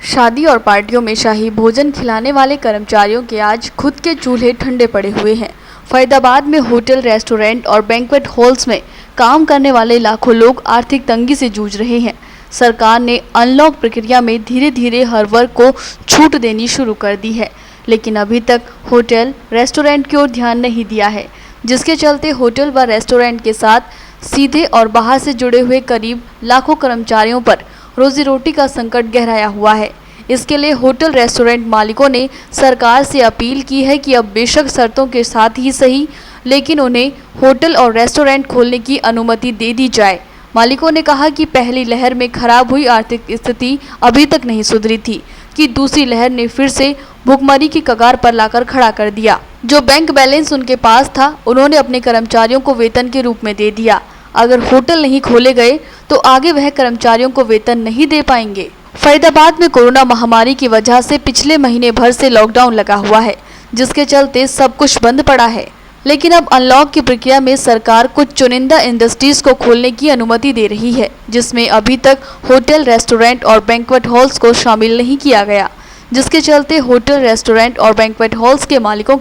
शादी और पार्टियों में शाही भोजन खिलाने वाले कर्मचारियों के आज खुद के चूल्हे ठंडे पड़े हुए हैं। फरीदाबाद में होटल, रेस्टोरेंट और बैंक्वेट हॉल्स में काम करने वाले लाखों लोग आर्थिक तंगी से जूझ रहे हैं। सरकार ने अनलॉक प्रक्रिया में धीरे धीरे हर वर्ग को छूट देनी शुरू कर दी है, लेकिन अभी तक होटल, रेस्टोरेंट की ओर ध्यान नहीं दिया है, जिसके चलते होटल व रेस्टोरेंट के साथ सीधे और बाहर से जुड़े हुए करीब लाखों कर्मचारियों पर रोजी रोटी का संकट गहराया हुआ है। इसके लिए होटल, रेस्टोरेंट मालिकों ने सरकार से अपील की है कि अब बेशक शर्तों के साथ ही सही, लेकिन उन्हें होटल और रेस्टोरेंट खोलने की अनुमति दे दी जाए। मालिकों ने कहा कि पहली लहर में खराब हुई आर्थिक स्थिति अभी तक नहीं सुधरी थी कि दूसरी लहर ने फिर से भुखमरी की कगार पर लाकर खड़ा कर दिया। जो बैंक बैलेंस उनके पास था, उन्होंने अपने कर्मचारियों को वेतन के रूप में दे दिया। अगर होटल नहीं खोले गए तो आगे वह कर्मचारियों को वेतन नहीं दे पाएंगे। फरीदाबाद में कोरोना महामारी की वजह से पिछले महीने भर से लॉकडाउन लगा हुआ है, जिसके चलते सब कुछ बंद पड़ा है। लेकिन अब अनलॉक की प्रक्रिया में सरकार कुछ चुनिंदा इंडस्ट्रीज को खोलने की अनुमति दे रही है, जिसमें अभी तक होटल, रेस्टोरेंट और बैंक्वेट हॉल्स को शामिल नहीं किया गया, जिसके चलते होटल, रेस्टोरेंट और बैंक्वेट हॉल्स के मालिकों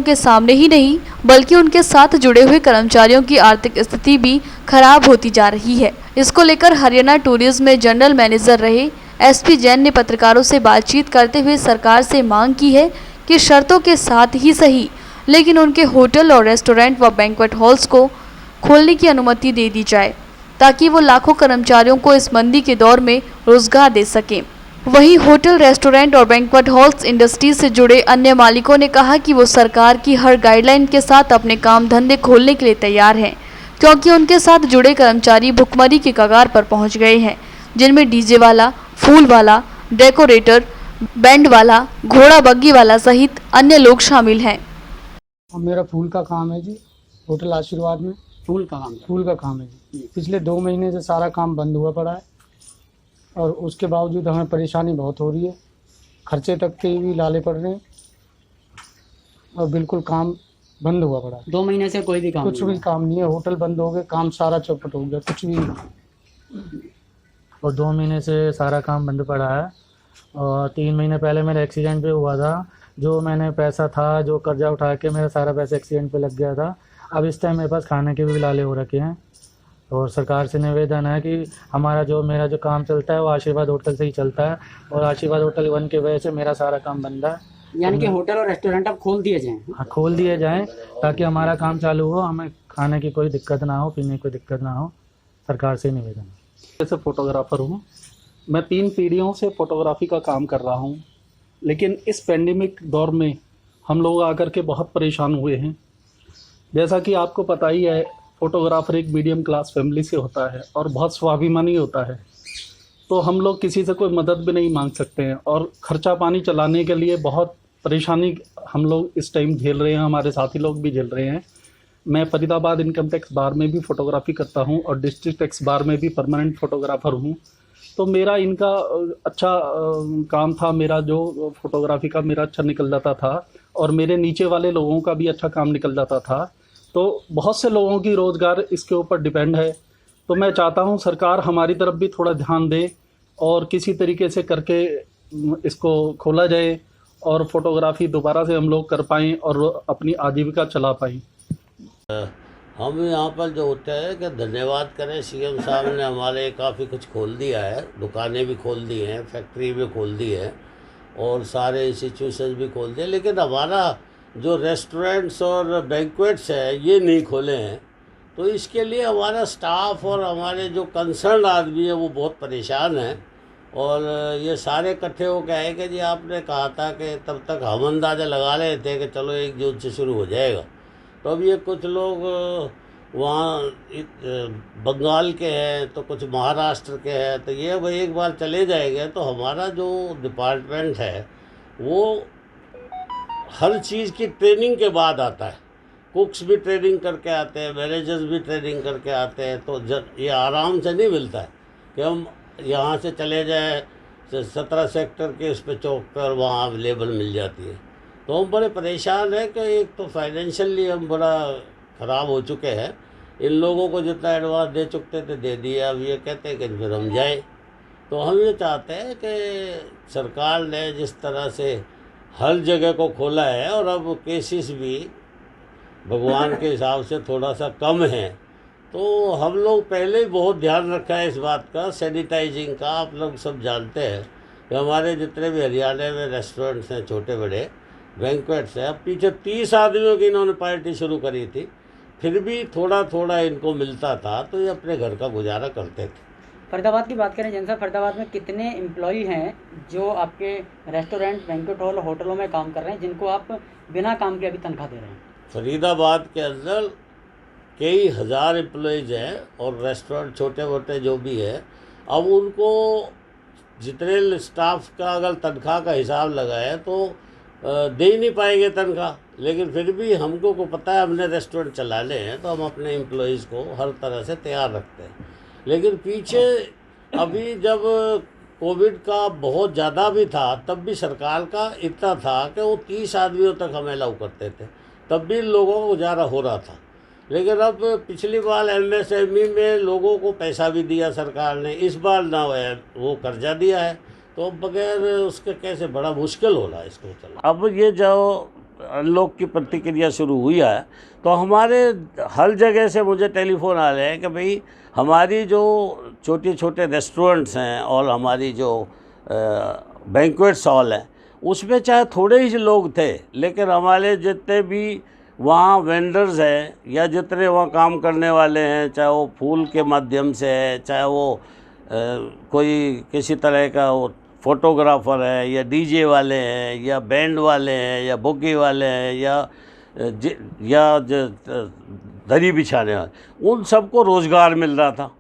के सामने ही नहीं बल्कि उनके साथ जुड़े हुए कर्मचारियों की आर्थिक स्थिति भी खराब होती जा रही है। इसको लेकर हरियाणा टूरिज्म में जनरल मैनेजर रहे एसपी जैन ने पत्रकारों से बातचीत करते हुए सरकार से मांग की है कि शर्तों के साथ ही सही, लेकिन उनके होटल और रेस्टोरेंट व बैंक्वेट हॉल्स को खोलने की अनुमति दे दी जाए, ताकि वो लाखों कर्मचारियों को इस मंदी के दौर में रोजगार दे सकें। वहीं होटल, रेस्टोरेंट और बैंक्वेट हॉल्स इंडस्ट्री से जुड़े अन्य मालिकों ने कहा कि वो सरकार की हर गाइडलाइन के साथ अपने काम धंधे खोलने के लिए तैयार हैं, क्योंकि उनके साथ जुड़े कर्मचारी भुखमरी की कगार पर पहुंच गए हैं, जिनमें डीजे वाला, फूल वाला, डेकोरेटर, बैंड वाला, घोड़ा बग्गी वाला सहित अन्य लोग शामिल हैं। मेरा फूल का काम है जी, होटल आशीर्वाद में फूल का काम है जी। पिछले 2 महीने से सारा काम बंद हुआ पड़ा है और उसके बावजूद हमें परेशानी बहुत हो रही है। खर्चे तक के भी लाले पड़ रहे हैं और बिल्कुल काम बंद हुआ पड़ा है। 2 महीने से कुछ भी काम नहीं है। होटल बंद हो गए, काम सारा चौपट हो गया, कुछ भी नहीं। और 2 महीने से सारा काम बंद पड़ा है। और 3 महीने पहले मेरा एक्सीडेंट भी हुआ था। जो मैंने पैसा था, जो कर्जा उठा के मेरा सारा पैसा एक्सीडेंट पे लग गया था। अब इस टाइम मेरे पास खाने के भी लाले हो रखे हैं। और सरकार से निवेदन है कि मेरा जो काम चलता है वो आशीर्वाद होटल से ही चलता है, और आशीर्वाद होटल 1 की वजह से मेरा सारा काम बंद है। यानी कि होटल और रेस्टोरेंट अब खोल दिए जाएं? हाँ, खोल दिए जाएं ताकि हमारा काम चालू हो, हमें खाने की कोई दिक्कत ना हो, पीने की कोई दिक्कत ना हो। सरकार से निवेदन है। जैसे फोटोग्राफर हूँ मैं, 3 पीढ़ियों से फोटोग्राफी का काम कर रहा हूँ, लेकिन इस पेंडेमिक दौर में हम लोग आकर के बहुत परेशान हुए हैं। जैसा कि आपको पता ही है, फोटोग्राफर एक मीडियम क्लास फैमिली से होता है और बहुत स्वाभिमानी होता है, तो हम लोग किसी से कोई मदद भी नहीं मांग सकते हैं और खर्चा पानी चलाने के लिए बहुत परेशानी हम लोग इस टाइम झेल रहे हैं, हमारे साथी लोग भी झेल रहे हैं। मैं फरीदाबाद इनकम टैक्स बार में भी फ़ोटोग्राफी करता हूं और डिस्ट्रिक्ट टैक्स बार में भी परमानेंट फ़ोटोग्राफ़र हूं, तो मेरा इनका अच्छा काम था। मेरा जो फ़ोटोग्राफी का मेरा अच्छा निकल जाता था और मेरे नीचे वाले लोगों का भी अच्छा काम निकल जाता था, तो बहुत से लोगों की रोज़गार इसके ऊपर डिपेंड है। तो मैं चाहता हूं सरकार हमारी तरफ भी थोड़ा ध्यान दे और किसी तरीके से करके इसको खोला जाए और फोटोग्राफी दोबारा से हम लोग कर पाएँ और अपनी आजीविका चला पाएँ। हम यहाँ पर जो होता है कि धन्यवाद करें, सीएम साहब ने हमारे काफ़ी कुछ खोल दिया है, दुकानें भी खोल दी हैं, फैक्ट्री भी खोल दी है और सारे इंस्टीट्यूशन भी खोल दिए, लेकिन हमारा जो रेस्टोरेंट्स और बैंक्वेट्स है ये नहीं खोले हैं। तो इसके लिए हमारा स्टाफ और हमारे जो कंसर्न आदमी है वो बहुत परेशान हैं। और ये सारे इकट्ठे हो गए हैं कि जी आपने कहा था कि तब तक हम अंदाज़ा लगा रहे थे कि चलो 1 जून से शुरू हो जाएगा। तो अब ये कुछ लोग वहाँ बंगाल के हैं तो कुछ महाराष्ट्र के हैं, तो ये भाई एक बार चले जाएंगे तो हमारा जो डिपार्टमेंट है वो हर चीज़ की ट्रेनिंग के बाद आता है। कुक्स भी ट्रेनिंग करके आते हैं, मैनेजर्स भी ट्रेनिंग करके आते हैं, तो ये आराम से नहीं मिलता है कि हम यहाँ से चले जाएँ 17 सेक्टर के उस पर चौक पर वहाँ अवेलेबल मिल जाती है। तो हम बड़े परेशान हैं कि एक तो फाइनेंशियली हम बड़ा ख़राब हो चुके हैं, इन लोगों को जितना एडवांस दे चुकते थे दे दिया, अब ये कहते हैं कि फिर हम जाए। तो हम ये चाहते हैं कि सरकार ने जिस तरह से हर जगह को खोला है और अब केसेस भी भगवान के हिसाब से थोड़ा सा कम है, तो हम लोग पहले ही बहुत ध्यान रखा है इस बात का, सैनिटाइजिंग का। आप लोग सब जानते हैं कि हमारे जितने भी हरियाणा में रेस्टोरेंट्स हैं छोटे बड़े, बैंक्वेट्स हैं, अब पीछे 30 आदमियों की इन्होंने पार्टी शुरू करी थी, फिर भी थोड़ा थोड़ा इनको मिलता था, तो ये अपने घर का गुजारा करते थे। फरीदाबाद की बात करें जनसा, फरीदाबाद में कितने एम्प्लॉई हैं जो आपके रेस्टोरेंट, बैंक्वेट हॉल, होटलों में काम कर रहे हैं, जिनको आप बिना काम के अभी तनख्वाह दे रहे हैं? फरीदाबाद के अंदर कई हज़ार एम्प्लॉइज़ हैं और रेस्टोरेंट छोटे मोटे जो भी है, अब उनको जितने स्टाफ का अगर तनख्वाह का हिसाब लगाए तो दे ही नहीं पाएंगे तनख्वाह। लेकिन फिर भी हमको को पता है, हमने रेस्टोरेंट चलाने हैं तो हम अपने एम्प्लॉइज़ को हर तरह से तैयार रखते हैं। लेकिन पीछे अभी जब कोविड का बहुत ज़्यादा भी था, तब भी सरकार का इतना था कि वो 30 आदमियों तक हमें अलाउ करते थे, तब भी लोगों को गुजारा हो रहा था। लेकिन अब पिछली बार MSME में लोगों को पैसा भी दिया सरकार ने, इस बार ना वो कर्जा दिया है, तो बगैर उसके कैसे, बड़ा मुश्किल हो रहा है इसको चला। अब ये जो लोग की प्रतिक्रिया शुरू हुई है, तो हमारे हर जगह से मुझे टेलीफोन आ रहे हैं कि भाई हमारी जो छोटे छोटे रेस्टोरेंट्स हैं और हमारी जो बैंक्वेट्स हॉल हैं, उसमें चाहे थोड़े ही लोग थे, लेकिन हमारे जितने भी वहाँ वेंडर्स हैं या जितने वहाँ काम करने वाले हैं, चाहे वो फूल के माध्यम से है, चाहे वो कोई किसी तरह का वो फोटोग्राफर है, या DJ वाले हैं, या बैंड वाले हैं, या बुग्गी वाले हैं, या दरी बिछाने वाले, उन सबको रोज़गार मिल रहा था।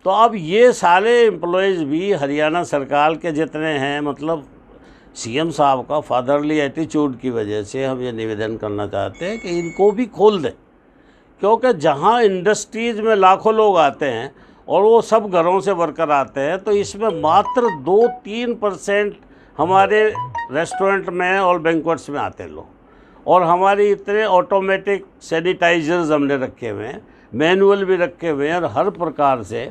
तो अब ये सारे एम्प्लॉयज़ भी हरियाणा सरकार के जितने हैं, मतलब CM साहब का फादरली एटीट्यूड की वजह से हम ये निवेदन करना चाहते हैं कि इनको भी खोल दें, क्योंकि जहाँ इंडस्ट्रीज़ में लाखों लोग आते हैं और वो सब घरों से वर्कर आते हैं, तो इसमें मात्र 2-3% हमारे रेस्टोरेंट में और बैंक्वेट्स में आते लोग। और हमारे इतने ऑटोमेटिक सैनिटाइजर्स हमने रखे हुए हैं, मैनुअल भी रखे हुए हैं, और हर प्रकार से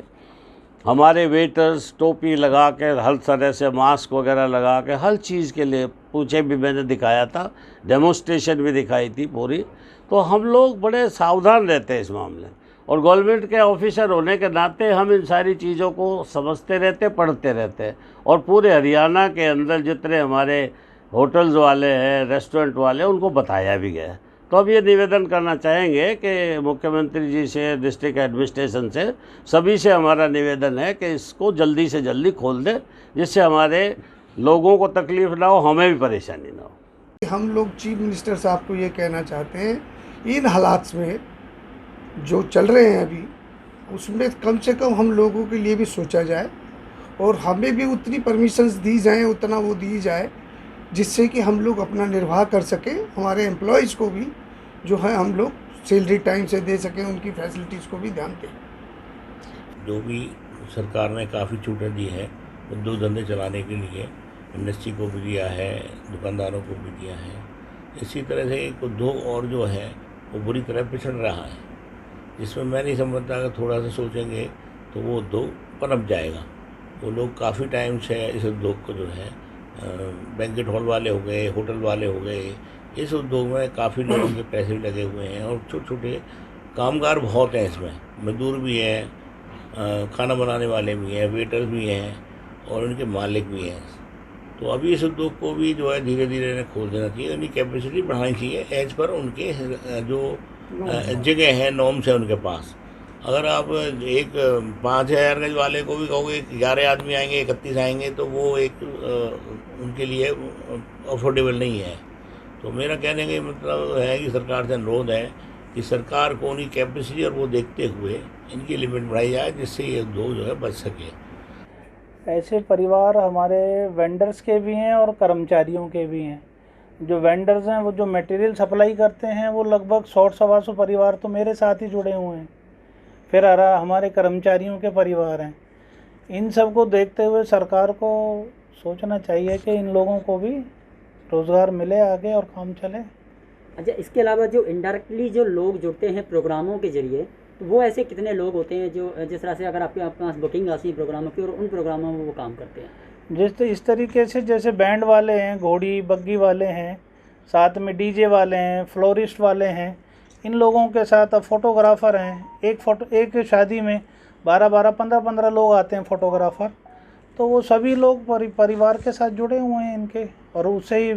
हमारे वेटर्स टोपी लगा के, हर तरह से मास्क वगैरह लगा के, हर चीज़ के लिए पूछे भी मैंने दिखाया था, डेमोस्ट्रेशन भी दिखाई थी पूरी। तो हम लोग बड़े सावधान रहते हैं इस मामले, और गवर्नमेंट के ऑफिसर होने के नाते हम इन सारी चीज़ों को समझते रहते, पढ़ते रहते हैं। और पूरे हरियाणा के अंदर जितने हमारे होटल्स वाले हैं, रेस्टोरेंट वाले, उनको बताया भी गया है। तो अब ये निवेदन करना चाहेंगे कि मुख्यमंत्री जी से, डिस्ट्रिक्ट एडमिनिस्ट्रेशन से, सभी से हमारा निवेदन है कि इसको जल्दी से जल्दी खोल दें, जिससे हमारे लोगों को तकलीफ़ ना हो, हमें भी परेशानी ना हो। हम लोग चीफ मिनिस्टर साहब को ये कहना चाहते हैं, इन हालात में जो चल रहे हैं अभी, उसमें कम से कम हम लोगों के लिए भी सोचा जाए, और हमें भी उतनी परमिशंस दी जाएँ, उतना वो दी जाए, जिससे कि हम लोग अपना निर्वाह कर सकें। हमारे एम्प्लॉयज़ को भी जो है हम लोग सैलरी टाइम से दे सकें, उनकी फैसिलिटीज़ को भी ध्यान दें। जो भी सरकार ने काफ़ी छूटें दी है उद्योग धंधे चलाने के लिए, इंडस्ट्री को भी दिया है, दुकानदारों को भी दिया है। इसी तरह से एक उद्योग और जो है वो बुरी तरह पिछड़ रहा है, जिसमें मैं नहीं समझता अगर थोड़ा सा सोचेंगे तो वो उद्योग पनप जाएगा। वो लोग काफ़ी टाइम से इस उद्योग को जो है, बैंक्वेट हॉल वाले हो गए, होटल वाले हो गए, इस उद्योग में काफ़ी लोगों के पैसे भी लगे हुए हैं, और छोटे छोटे कामगार बहुत हैं इसमें, मजदूर भी हैं, खाना बनाने वाले भी हैं, वेटर्स भी हैं, और उनके मालिक भी हैं। तो अभी इस उद्योग को भी जो है धीरे धीरे इन्हें खोल देना चाहिए, उनकी कैपेसिटी बढ़ानी चाहिए एज पर उनके जो जगह है, नॉर्म्स है उनके पास। अगर आप एक 5000 गज वाले को भी कहोगे 11 आदमी आएंगे, 31 आएंगे, तो वो एक उनके लिए अफोर्डेबल नहीं है। तो मेरा कहने का मतलब है कि सरकार से अनुरोध है कि सरकार को उनकी कैपेसिटी और वो देखते हुए इनकी लिमिट बढ़ाई जाए, जिससे ये उद्योग जो है बच सके। ऐसे परिवार हमारे वेंडर्स के भी हैं और कर्मचारियों के भी हैं। जो वेंडर्स हैं, वो जो मटेरियल सप्लाई करते हैं, वो लगभग 100-125 परिवार तो मेरे साथ ही जुड़े हुए हैं। फिर हमारे कर्मचारियों के परिवार हैं। इन सब को देखते हुए सरकार को सोचना चाहिए कि इन लोगों को भी रोज़गार मिले आगे और काम चले। अच्छा, इसके अलावा जो इनडायरेक्टली जो लोग जुड़ते हैं प्रोग्रामों के जरिए, तो वो ऐसे कितने लोग होते हैं जो जिस तरह से अगर आपके पास बुकिंग आती है प्रोग्रामों की और उन प्रोग्रामों में वो काम करते हैं? इस तरीके से जैसे बैंड वाले हैं, घोड़ी बग्गी वाले हैं, साथ में डीजे वाले हैं, फ्लोरिस्ट वाले हैं, इन लोगों के साथ अब फोटोग्राफ़र हैं। एक शादी में 12-12, 15-15 लोग आते हैं फोटोग्राफ़र। तो वो सभी लोग परिवार के साथ जुड़े हुए हैं इनके, और उससे ही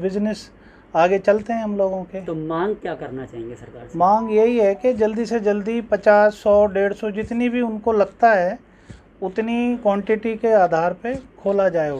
बिजनेस आगे चलते हैं हम लोगों के। तो मांग क्या करना चाहेंगे सरकार से? मांग यही है कि जल्दी से जल्दी 50, 100, 150 जितनी भी उनको लगता है उतनी क्वांटिटी के आधार पे खोला जाए होटल।